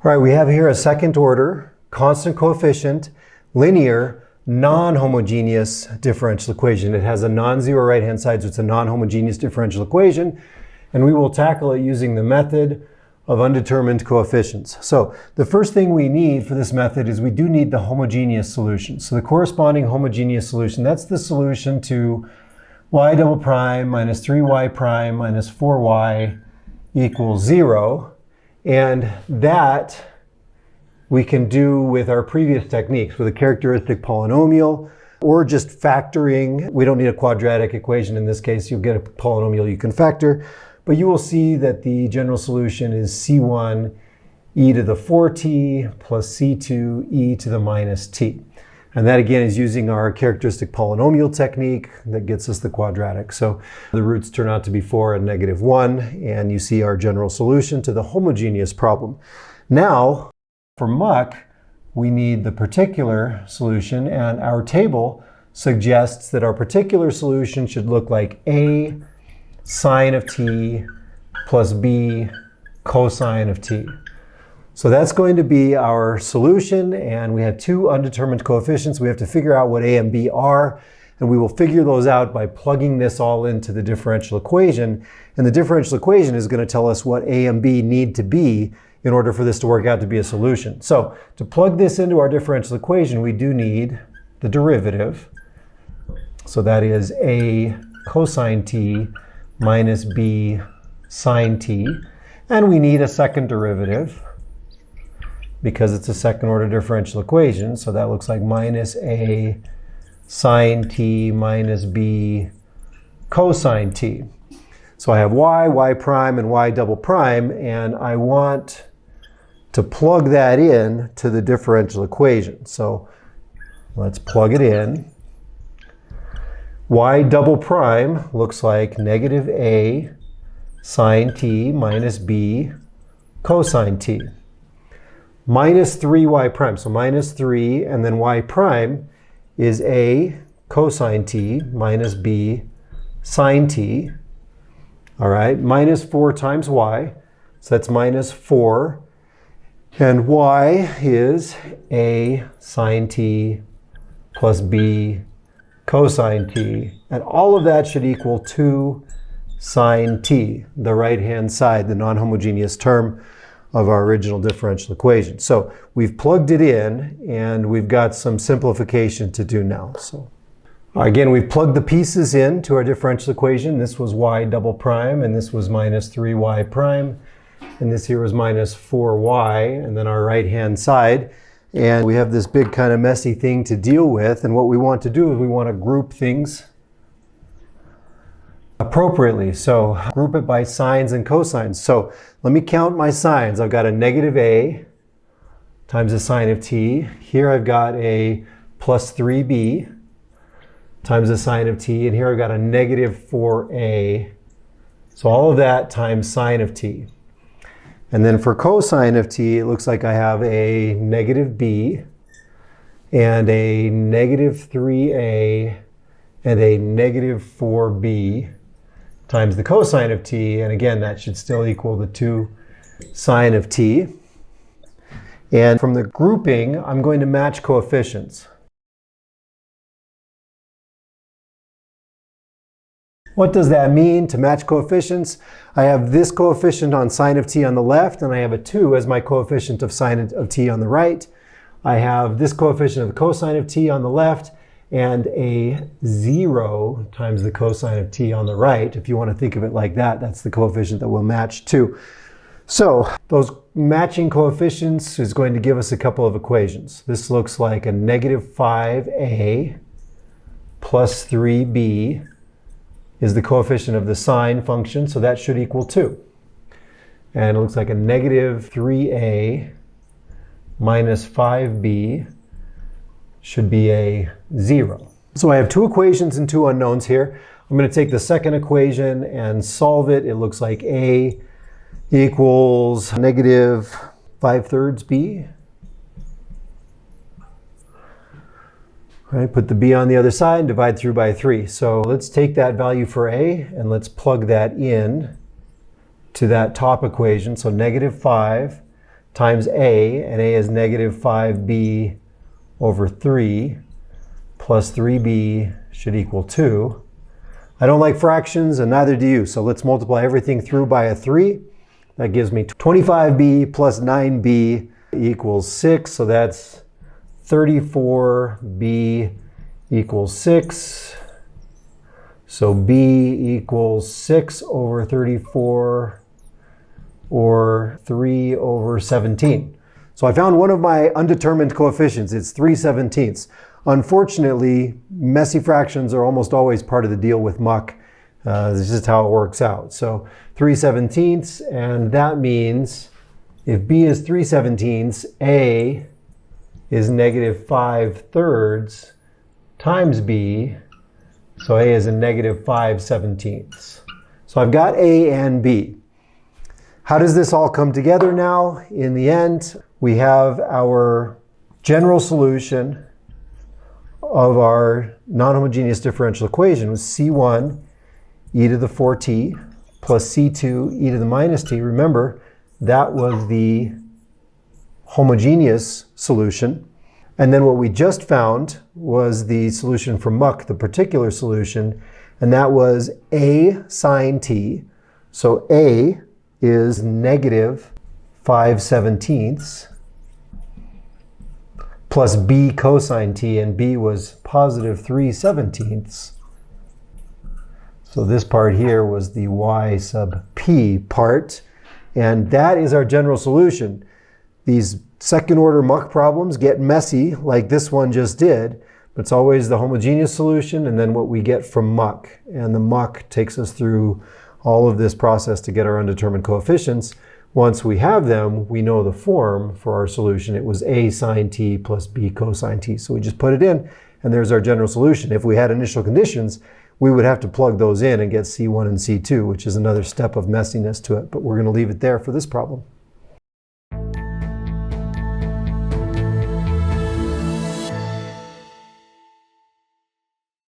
All right, we have here a second order, constant coefficient, linear, non-homogeneous differential equation. It has a non-zero right-hand side, so it's a non-homogeneous differential equation. And we will tackle it using the method of undetermined coefficients. So the first thing we need for this method is we do need the homogeneous solution. So the corresponding homogeneous solution, that's the solution to y double prime minus 3y prime minus 4y equals 0. And that we can do with our previous techniques, with a characteristic polynomial or just factoring. We don't need a quadratic equation in this case. You'll get a polynomial you can factor. But you will see that the general solution is c1 e to the 4t plus c2 e to the minus t. And that again is using our characteristic polynomial technique that gets us the quadratic. So the roots turn out to be 4 and -1, and you see our general solution to the homogeneous problem. Now, for muck, we need the particular solution, and our table suggests that our particular solution should look like A sine of t plus B cosine of t. So that's going to be our solution, and we have two undetermined coefficients. We have to figure out what A and B are, and we will figure those out by plugging this all into the differential equation. And the differential equation is going to tell us what A and B need to be in order for this to work out to be a solution. So to plug this into our differential equation, we do need the derivative. So that is A cosine t minus B sine t. And we need a second derivative, because it's a second order differential equation. So that looks like minus A sine t minus B cosine t. So I have y prime, and y double prime, and I want to plug that in to the differential equation. So let's plug it in. Y double prime looks like negative A sine t minus B cosine t. Minus 3y prime, so minus 3, and then y prime is A cosine t minus B sine t. All right, minus 4 times y, so that's minus 4. And y is A sine t plus B cosine t. And all of that should equal 2 sine t, the right-hand side, the non-homogeneous term of our original differential equation. So we've plugged it in, and we've got some simplification to do now. So again, we've plugged the pieces in to our differential equation. This was y double prime, and this was minus 3y prime, and this here was minus 4y, and then our right-hand side. And we have this big kind of messy thing to deal with, and what we want to do is we want to group things appropriately. So group it by sines and cosines. So let me count my sines. I've got a negative A times the sine of t. Here I've got a plus 3b times the sine of t. And here I've got a negative 4a. So all of that times sine of t. And then for cosine of t, it looks like I have a negative b and a negative 3a and a negative 4b times the cosine of t, and again, that should still equal the 2 sine of t. And from the grouping, I'm going to match coefficients. What does that mean, to match coefficients? I have this coefficient on sine of t on the left, and I have a 2 as my coefficient of sine of t on the right. I have this coefficient of the cosine of t on the left, and a 0 times the cosine of t on the right. If you want to think of it like that, that's the coefficient that will match to. So those matching coefficients is going to give us a couple of equations. This looks like a negative 5a plus 3b is the coefficient of the sine function, so that should equal 2. And it looks like a negative 3a minus 5b should be a 0. So I have two equations and two unknowns here. I'm going to take the second equation and solve it. It looks like A equals negative 5/3 b. Right, put the b on the other side and divide through by 3. So let's take that value for A and let's plug that in to that top equation. So negative 5 times a, and a is negative 5b over 3 plus 3b should equal 2. I don't like fractions, and neither do you, so let's multiply everything through by a 3. That gives me 25b plus 9b equals 6, so that's 34b equals 6. So b equals 6 over 34, or 3 over 17. So I found one of my undetermined coefficients. It's 3/17. Unfortunately, messy fractions are almost always part of the deal with muck. This is just how it works out. So 3/17, and that means if b is 3/17, a is negative 5/3 times b, so a is a negative 5/17. So I've got a and b. How does this all come together now? In the end, we have our general solution of our non-homogeneous differential equation was C1 e to the 4t plus C2 e to the minus t. Remember, that was the homogeneous solution. And then what we just found was the solution for muck, the particular solution, and that was a sine t. So a is negative 5/17 plus b cosine t, and b was positive 3/17. So this part here was the y sub p part, and that is our general solution. These second order muck problems get messy like this one just did, but it's always the homogeneous solution and then what we get from muck. And the muck takes us through all of this process to get our undetermined coefficients. Once we have them, we know the form for our solution. It was a sine t plus b cosine t. So we just put it in, and there's our general solution. If we had initial conditions, we would have to plug those in and get C1 and C2, which is another step of messiness to it. But we're going to leave it there for this problem.